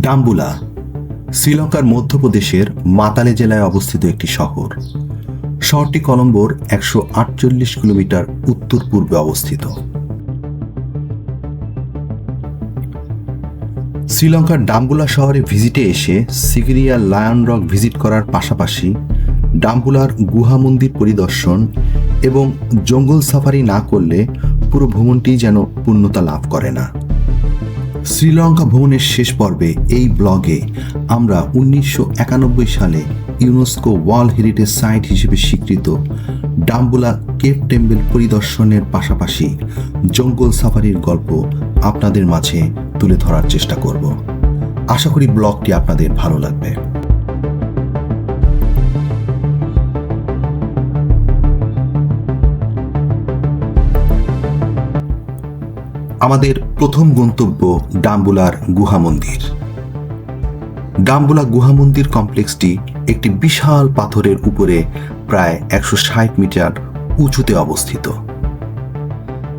ডাম্বুলা শ্রীলঙ্কার মধ্যপ্রদেশের মাতালে জেলায় অবস্থিত একটি শহর। শহরটি কলম্বোর 148 কিলোমিটার উত্তর পূর্বে অবস্থিত। শ্রীলঙ্কার ডাম্বুলা শহরে ভিজিটে এসে সিগিরিয়া লায়ন রক ভিজিট করার পাশাপাশি ডাম্বুলার গুহা মন্দির পরিদর্শন এবং জঙ্গল সাফারি না করলে পুরো ভ্রমণটি যেন পূর্ণতা লাভ করে না। শ্রীলঙ্কা ভ্রমণের শেষ পর্বে এই ব্লগে আমরা 1991 সালে ইউনেস্কো ওয়ার্ল্ড হেরিটেজ সাইট হিসেবে স্বীকৃত ডাম্বুলা কেভ টেম্পল পরিদর্শনের পাশাপাশি জঙ্গল সাফারির গল্প আপনাদের মাঝে তুলে ধরার চেষ্টা করব। আশা করি ব্লগটি আপনাদের ভালো লাগবে। আমাদের প্রথম গন্তব্য ডাম্বুলার গুহা মন্দির। ডাম্বুলা গুহা মন্দির কমপ্লেক্সটি একটি বিশাল পাথরের উপরে প্রায় 160 মিটার উঁচুতে অবস্থিত।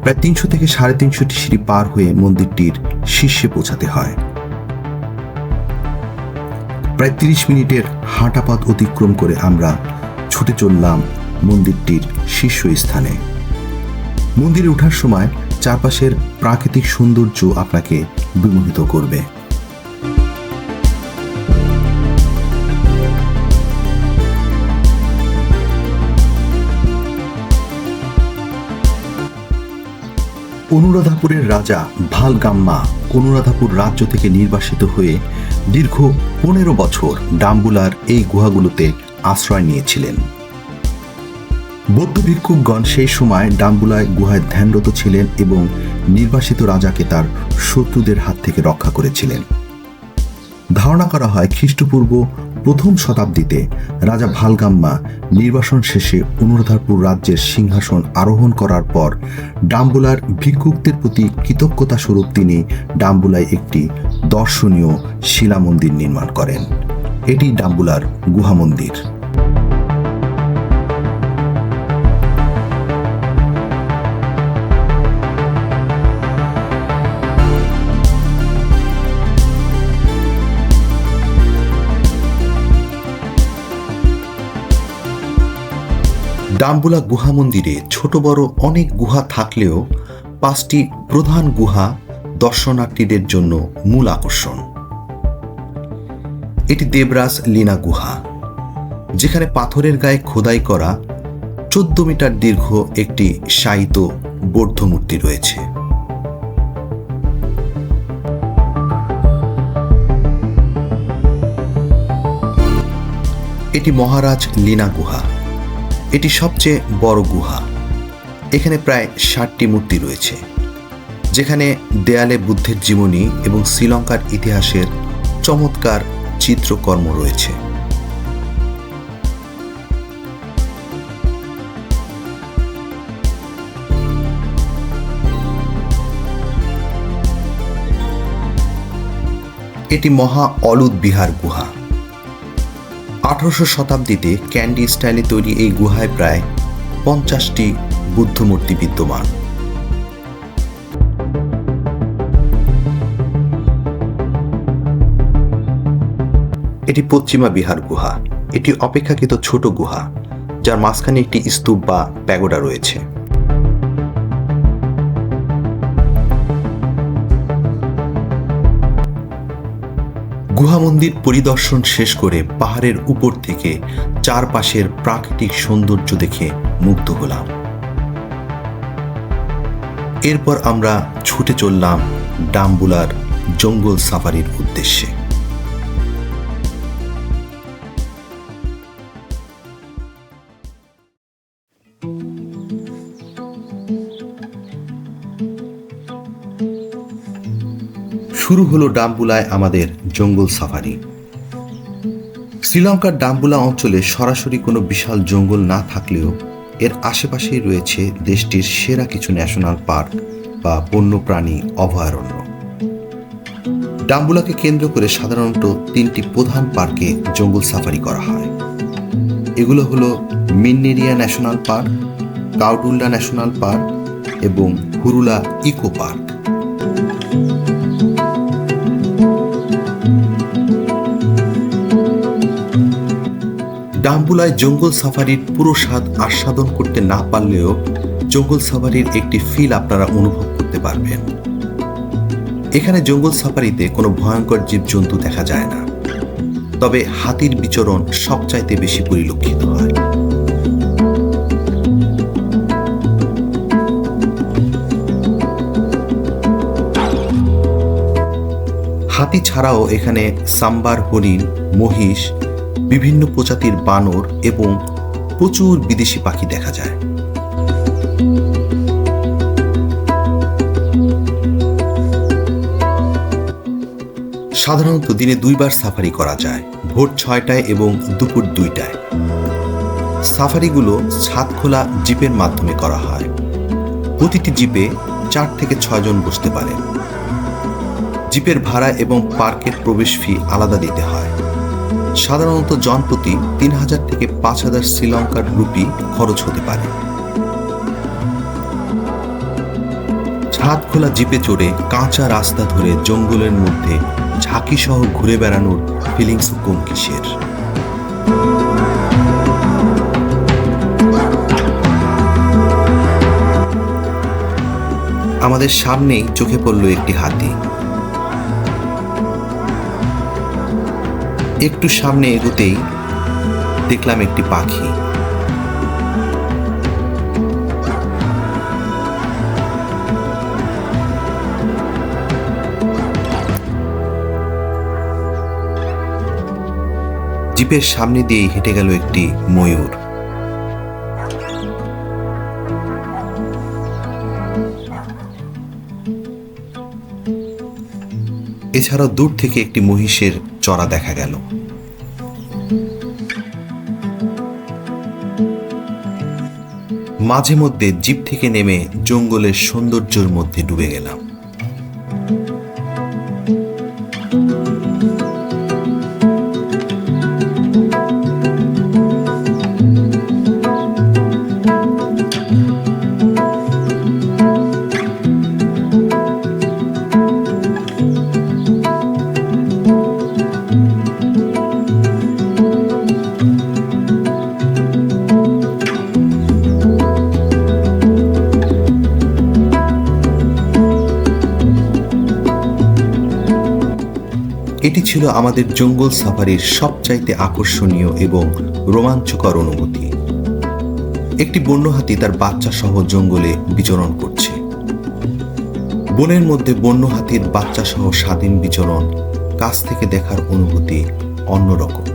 প্রায় 300 থেকে 350টি সিঁড়ি পার হয়ে মন্দিরটির শীর্ষে পৌঁছাতে হয়। প্রায় 30 মিনিটের হাঁটা পথ অতিক্রম করে আমরা ছুটে চললাম মন্দিরটির শীর্ষস্থানে। মন্দিরে ওঠার সময় চারপাশের প্রাকৃতিক সৌন্দর্য আপনাকে বিমোহিত করবে। অনুরাধাপুরের রাজা ভালগাম্মা অনুরাধাপুর রাজ্য থেকে নির্বাসিত হয়ে দীর্ঘ 15 বছর ডাম্বুলার এই গুহাগুলোতে আশ্রয় নিয়েছিলেন। বৌদ্ধ ভিক্ষুকগণ সেই সময় ডাম্বুলায় গুহায় ধ্যানরত ছিলেন এবং নির্বাসিত রাজাকে তার শত্রুদের হাত থেকে রক্ষা করেছিলেন। ধারণা করা হয় খ্রিস্টপূর্ব প্রথম শতাব্দীতে রাজা ভালগাম্মা নির্বাসন শেষে অনুরাধাপুর রাজ্যের সিংহাসন আরোহণ করার পর ডাম্বুলার ভিক্ষুকদের প্রতি কৃতজ্ঞতা স্বরূপ তিনি ডাম্বুলায় একটি দর্শনীয় শিলা মন্দির নির্মাণ করেন। এটি ডাম্বুলার গুহা মন্দির। ডাম্বুলা গুহা মন্দিরে ছোট বড় অনেক গুহা থাকলেও 5টি প্রধান গুহা দর্শনার্থীদের জন্য মূল আকর্ষণ। এটি দেবরাজ লিনা গুহা, যেখানে পাথরের গায়ে খোদাই করা 14 মিটার দীর্ঘ একটি শায়িত বৌদ্ধ মূর্তি রয়েছে। এটি মহারাজ লিনা গুহা। এটি সবচেয়ে বড় গুহা। এখানে প্রায় 60টি মূর্তি রয়েছে, যেখানে দেয়ালে বুদ্ধের জীবনী এবং শ্রীলঙ্কার ইতিহাসের চমৎকার চিত্রকর্ম রয়েছে। এটি মহা অলুদ বিহার গুহা। 18শো শতাব্দীতে ক্যান্ডি স্টাইলে তৈরি এই গুহায় প্রায় 50টি বুদ্ধ মূর্তি বিদ্যমান। এটি পশ্চিমা বিহার গুহা। এটি অপেক্ষাকৃত ছোট গুহা, যার মাঝখানে একটি স্তূপ বা প্যাগোডা রয়েছে। গুহা মন্দির পরিদর্শন শেষ করে পাহাড়ের উপর থেকে চারপাশের প্রাকৃতিক সৌন্দর্য দেখে মুগ্ধ হলাম। এরপর আমরা ছুটে চললাম ডাম্বুলার জঙ্গল সাফারির উদ্দেশ্যে। শুরু হলো ডাম্বুলায় আমাদের জঙ্গল সাফারি। শ্রীলঙ্কার ডাম্বুলা অঞ্চলে সরাসরি কোনো বিশাল জঙ্গল না থাকলেও এর আশেপাশেই রয়েছে দেশটির সেরা কিছু ন্যাশনাল পার্ক বা বন্যপ্রাণী অভয়ারণ্য। ডাম্বুলাকে কেন্দ্র করে সাধারণত 3টি প্রধান পার্কে জঙ্গল সাফারি করা হয়। এগুলো হলো মিন্নেরিয়া ন্যাশনাল পার্ক, কাউডুল্লা ন্যাশনাল পার্ক এবং হুরুলা ইকো পার্ক। ডাম্বুলায় জঙ্গল সাফারির পুরো স্বাদ আস্বাদন করতে না পারলেও জঙ্গল সাফারির একটি ফিল আপনারা অনুভব করতে পারবেন। এখানে জঙ্গল সাফারিতে কোনো ভয়ঙ্কর জীবজন্তু দেখা যায় না, তবে হাতির বিচরণ সবচাইতে বেশি পরিলক্ষিত হয়। হাতি ছাড়াও এখানে সাম্বার হরিণ, মহিষ, বিভিন্ন প্রজাতির বানর এবং প্রচুর বিদেশি পাখি দেখা যায়। সাধারণত দিনে 2 বার সাফারি করা যায়, ভোর 6টায় এবং দুপুর 2টায়। সাফারিগুলো ছাদ খোলা জিপের মাধ্যমে করা হয়। প্রতিটি জিপে 4 থেকে 6 জন বসতে পারে। জিপের ভাড়া এবং পার্কের প্রবেশ ফি আলাদা দিতে হয়। সাধারণত জনপ্রতি 3000 থেকে 5000 শ্রীলঙ্কার রুপি খরচ হতে পারে। ছাদ খোলা জিপে চড়ে কাঁচা রাস্তা ধরে জঙ্গলের মধ্যে ঝাঁকি সহ ঘুরে বেড়ানোর ফিলিংস কম কিসের। আমাদের সামনেই চোখে পড়ল একটি হাতি। একটু সামনে এগোতেই দেখলাম একটি পাখি। জিপের সামনে দিয়ে হেঁটে গেল একটি ময়ূর। এছাড়াও দূর থেকে একটি মহিষের চড়া দেখা গেল। মাঝে মধ্যে জিপ থেকে নেমে জঙ্গলের সৌন্দর্যের মধ্যে ডুবে গেলাম। এটি ছিল আমাদের জঙ্গল সাফারির সবচাইতে আকর্ষণীয় এবং রোমাঞ্চকর অনুভূতি। একটি বন্য হাতি তার বাচ্চা সহ জঙ্গলে বিচরণ করছে। বনের মধ্যে বন্য হাতির বাচ্চা সহ স্বাধীন বিচরণ কাছ থেকে দেখার অনুভূতি অন্যরকম।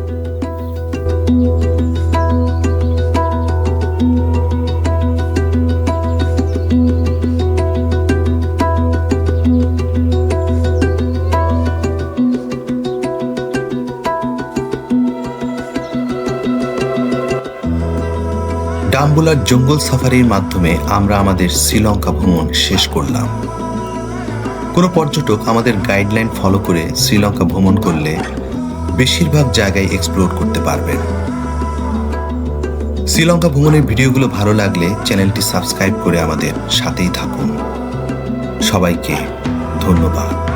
ডাম্বুলার জঙ্গল সাফারির মাধ্যমে আমরা আমাদের শ্রীলঙ্কা ভ্রমণ শেষ করলাম। কোনো পর্যটক আমাদের গাইডলাইন ফলো করে শ্রীলঙ্কা ভ্রমণ করলে বেশিরভাগ জায়গায় এক্সপ্লোর করতে পারবেন। শ্রীলঙ্কা ভ্রমণের ভিডিওগুলো ভালো লাগলে চ্যানেলটি সাবস্ক্রাইব করে আমাদের সাথেই থাকুন। সবাইকে ধন্যবাদ।